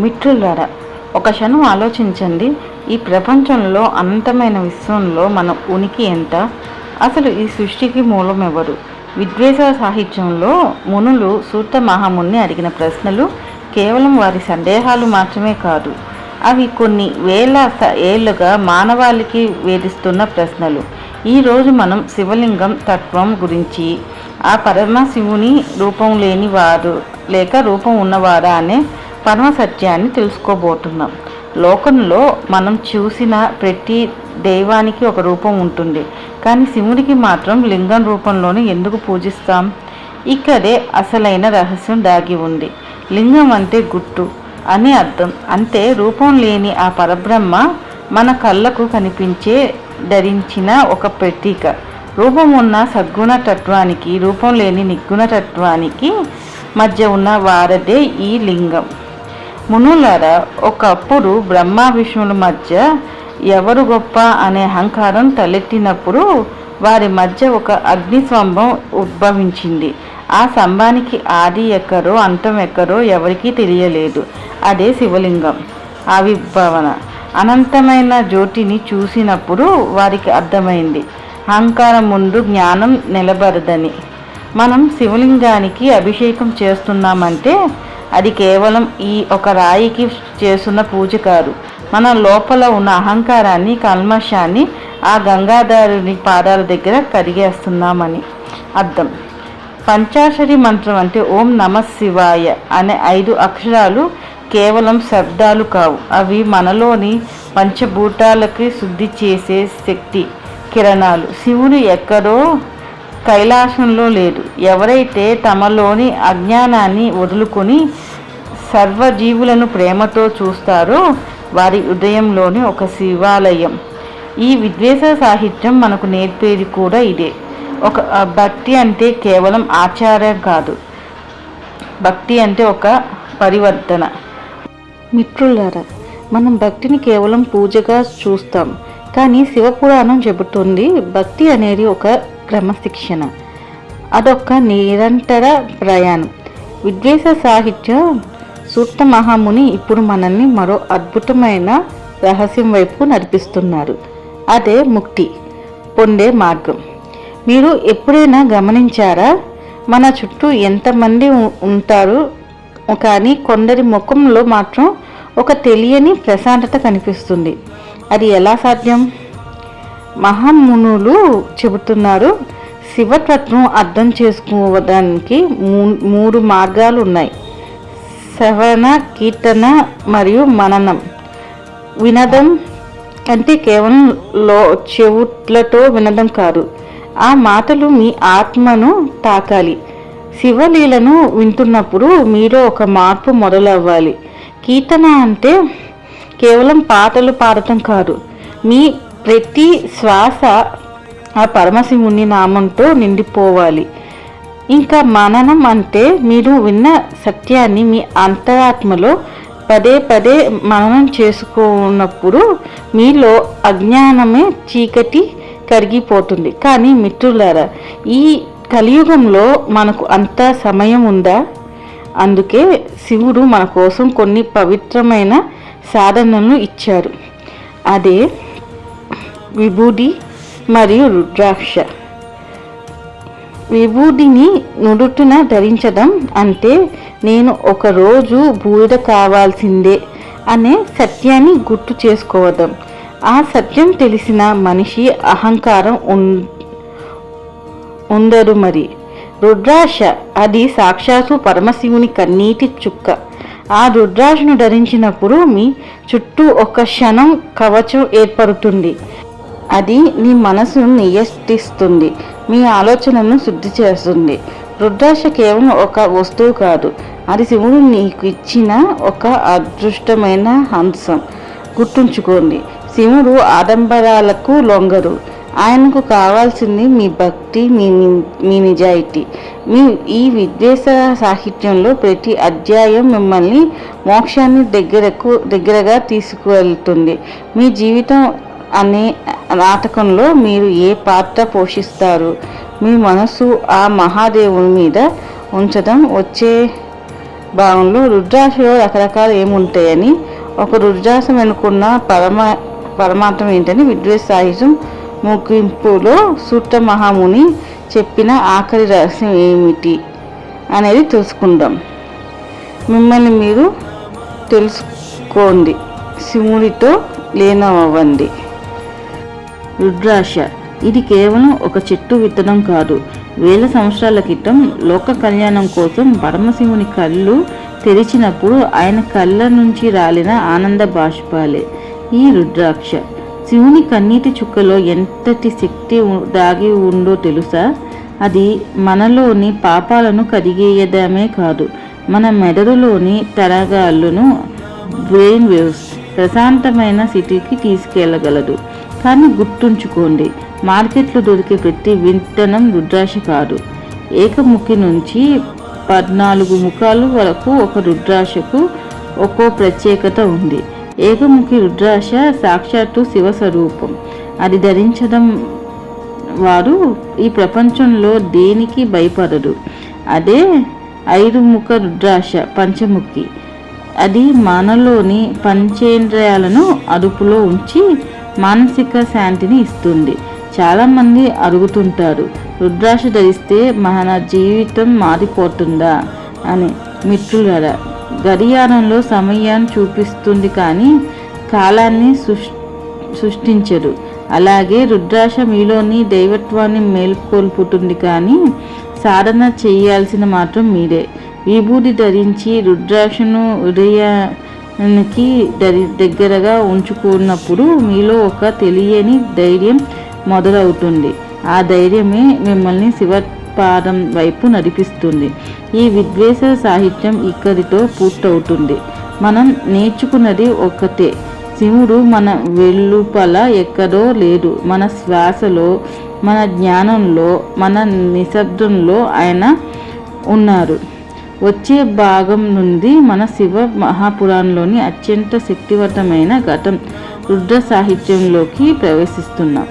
మిత్రులారా, ఒక క్షణం ఆలోచించండి. ఈ ప్రపంచంలో అనంతమైన విశ్వంలో మన ఉనికి ఎంత? అసలు ఈ సృష్టికి మూలం ఎవరు? విద్వేష సాహిత్యంలో మునులు సూత మహాముని అడిగిన ప్రశ్నలు కేవలం వారి సందేహాలు మాత్రమే కాదు, అవి కొన్ని వేల ఏళ్ళుగా మానవాళికి వేధిస్తున్న ప్రశ్నలు. ఈరోజు మనం శివలింగం తత్వం గురించి, ఆ పరమశివుని రూపం లేని వారు లేక రూపం ఉన్నవారా అనే పరమ సత్యాన్ని తెలుసుకోబోతున్నాం. లోకంలో మనం చూసిన ప్రతి దైవానికి ఒక రూపం ఉంటుంది, కానీ శివుడికి మాత్రం లింగం రూపంలోనే ఎందుకు పూజిస్తాం? ఇక్కడే అసలైన రహస్యం దాగి ఉంది. లింగం అంటే గుర్తు అని అర్థం. అంటే రూపం లేని ఆ పరబ్రహ్మ మన కళ్ళకు కనిపించే ధరించిన ఒక ప్రతీక. రూపం ఉన్న సద్గుణ తత్వానికి, రూపం లేని నిర్గుణ తత్వానికి మధ్య ఉన్న వారదే ఈ లింగం. మునులారా, ఒకప్పుడు బ్రహ్మ విష్ణువుల మధ్య ఎవరు గొప్ప అనే అహంకారం తలెత్తినప్పుడు వారి మధ్య ఒక అగ్నిస్తంభం ఉద్భవించింది. ఆ స్తంభానికి ఆది ఎక్కడో అంతం ఎక్కడో ఎవరికీ తెలియలేదు. అదే శివలింగం ఆవిర్భావన. అనంతమైన జ్యోతిని చూసినప్పుడు వారికి అర్థమైంది, అహంకారం ముందు జ్ఞానం నిలబడదని. మనం శివలింగానికి అభిషేకం చేస్తున్నామంటే అది కేవలం ఈ ఒక రాయికి చేస్తున్న పూజ కాదు. మన లోపల ఉన్న అహంకారాన్ని, కల్మషాన్ని ఆ గంగాధరుని పాదాల దగ్గర కడిగేస్తున్నామని అర్థం. పంచాక్షరి మంత్రం అంటే ఓం నమః శివాయ అనే 5 అక్షరాలు కేవలం శబ్దాలు కావు. అవి మనలోని పంచభూతాలకి శుద్ధి చేసే శక్తి కిరణాలు. శివుడు ఎక్కడో కైలాసంలో లేడు. ఎవరైతే తమలోని అజ్ఞానాన్ని వదులుకొని సర్వజీవులను ప్రేమతో చూస్తారో వారి హృదయంలోని ఒక శివాలయం. ఈ విద్వేష సాహిత్యం మనకు నేర్పేది కూడా ఇదే. ఒక భక్తి అంటే కేవలం ఆచారం కాదు, భక్తి అంటే ఒక పరివర్తన. మిత్రులారా, మనం భక్తిని కేవలం పూజగా చూస్తాం, కానీ శివపురాణం చెబుతుంది భక్తి అనేది ఒక క్రమశిక్షణ, అదొక నిరంతర ప్రయాణం. విద్వేష సాహిత్య సూత మహాముని ఇప్పుడు మనల్ని మరో అద్భుతమైన రహస్యం వైపు నడిపిస్తున్నారు. అదే ముక్తి పొందే మార్గం. మీరు ఎప్పుడైనా గమనించారా? మన చుట్టూ ఎంతమంది ఉంటారు, కానీ కొందరి ముఖంలో మాత్రం ఒక తెలియని ప్రశాంతత కనిపిస్తుంది. అది ఎలా సాధ్యం? మహామునులు చెబుతున్నారు, శివతత్వం అర్థం చేసుకోవడానికి 3 మార్గాలు ఉన్నాయి: శ్రవణ, కీర్తన మరియు మననం. వినడం అంటే కేవలం చెవులతో వినడం కాదు, ఆ మాటలు మీ ఆత్మను తాకాలి. శివలీలను వింటున్నప్పుడు మీలో ఒక మార్పు మొదలవ్వాలి. కీర్తన అంటే కేవలం పాటలు పాడటం కాదు, మీ ప్రతి శ్వాస ఆ పరమశివుని నామంతో నిండిపోవాలి. ఇంకా మననం అంటే మీరు విన్న సత్యాన్ని మీ అంతరాత్మలో పదే పదే మననం చేసుకున్నప్పుడు మీలో అజ్ఞానమే చీకటి కరిగిపోతుంది. కానీ మిత్రులారా, ఈ కలియుగంలో మనకు అంత సమయం ఉందా? అందుకే శివుడు మన కోసం కొన్ని పవిత్రమైన సాధనలను ఇచ్చారు. అదే విభూది మరియు రుద్రాక్ష. విభూదిని నుదుటిన ధరించడం అంటే నేను ఒకరోజు బూడిద కావాల్సిందే అనే సత్యాన్ని గుర్తు చేసుకోవడం. ఆ సత్యం తెలిసిన మనిషి అహంకారం ఉండదు. మరి రుద్రాక్ష, అది సాక్షాత్తు పరమశివుని కన్నీటి చుక్క. ఆ రుద్రాక్షను ధరించినప్పుడు మీ చుట్టూ ఒక క్షణం కవచం ఏర్పడుతుంది. అది నీ మనసును నియంత్రిస్తుంది, మీ ఆలోచనలను శుద్ధి చేస్తుంది. రుద్రాక్ష కేవలం ఒక వస్తువు కాదు, అది శివుడు నీకు ఇచ్చిన ఒక అదృష్టమైన అంశం. గుర్తుంచుకోండి, శివుడు ఆడంబరాలకు లొంగరు. ఆయనకు కావాల్సింది మీ భక్తి, మీ నిజాయితీ. ఈ విద్వేష సాహిత్యంలో ప్రతి అధ్యాయం మిమ్మల్ని మోక్షాన్ని దగ్గరగా తీసుకువెళ్తుంది. మీ జీవితం అనే నాటకంలో మీరు ఏ పాత్ర పోషిస్తారు? మీ మనసు ఆ మహాదేవుని మీద ఉంచడం, వచ్చే భాగంలో రుద్రాక్షలో రకరకాలు ఏముంటాయని, ఒక రుద్రాక్షం వెనుకున్న పరమార్థం ఏంటని విద్వేష సాహిత్యం ముగింపులో సూట్ట మహాముని చెప్పిన ఆఖరి రహస్యం ఏమిటి అనేది తెలుసుకుందాం. మిమ్మల్ని మీరు తెలుసుకోండి, శివుడితో లీనమవ్వండి. రుద్రాక్ష ఇది కేవలం ఒక చెట్టు విత్తనం కాదు. వేల సంవత్సరాల క్రితం లోక కళ్యాణం కోసం పరమశివుని కళ్ళు తెరిచినప్పుడు ఆయన కళ్ళ నుంచి రాలిన ఆనంద బాష్పాలే ఈ రుద్రాక్ష. శివుని కన్నీటి చుక్కలో ఎంతటి శక్తి దాగి ఉందో తెలుసా? అది మనలోని పాపాలను కడిగేయడమే కాదు, మన మెదడులోని తరంగాలను, బ్రెయిన్ వేవ్స్ ప్రశాంతమైన స్థితికి తీసుకెళ్ళగలదు. కానీ గుర్తుంచుకోండి, మార్కెట్లో దొరికే ప్రతి విత్తనం రుద్రాక్ష కాదు. ఏకముఖి నుంచి 14 ముఖాలు వరకు ఒక రుద్రాక్షకు ఒక్కో ప్రత్యేకత ఉంది. ఏకముఖి రుద్రాక్ష సాక్షాత్తు శివస్వరూపం. అది ధరించడం వారు ఈ ప్రపంచంలో దేనికి భయపడరు. అదే 5 ముఖ రుద్రాక్ష పంచముఖి. అది మనలోని పంచేంద్రియాలను అదుపులో ఉంచి మానసిక శాంతిని ఇస్తుంది. చాలామంది అడుగుతుంటారు, రుద్రాక్ష ధరిస్తే మన జీవితం మారిపోతుందా అని. మిత్రులారా, గడియారంలో సమయాన్ని చూపిస్తుంది కానీ కాలాన్ని సృష్టించదు. అలాగే రుద్రాక్ష మీలోని దైవత్వాన్ని మేల్కొల్పుతుంది కానీ సాధన చేయాల్సిన మాత్రం మీరే. విభూతి ధరించి రుద్రాక్షను హృదయానికి దగ్గరగా ఉంచుకున్నప్పుడు మీలో ఒక తెలియని ధైర్యం మొదలవుతుంది. ఆ ధైర్యమే మిమ్మల్ని శివపాదం వైపు నడిపిస్తుంది. ఈ విద్వేష సాహిత్యం ఇక్కడితో పూర్తవుతుంది. మనం నేర్చుకున్నది ఒక్కటే, శివుడు మన వెలుపల ఎక్కడో లేడు. మన శ్వాసలో, మన జ్ఞానంలో, మన నిశ్శబ్దంలో ఆయన ఉన్నారు. వచ్చే భాగం నుండి మన శివ మహాపురాణంలోని అత్యంత శక్తివంతమైన ఘటం రుద్ర సాహిత్యంలోకి ప్రవేశిస్తున్నాం.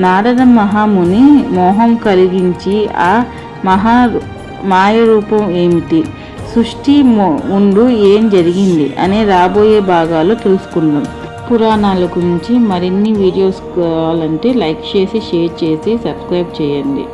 నారద మహాముని మోహం కలిగించి ఆ మాయ రూపం ఏమిటి, సృష్టి ముందు ఏం జరిగింది అనే రాబోయే భాగాలు తెలుసుకుందాం. పురాణాల గురించి మరిన్ని వీడియోస్ కావాలంటే లైక్ చేసి, షేర్ చేసి, సబ్స్క్రైబ్ చేయండి.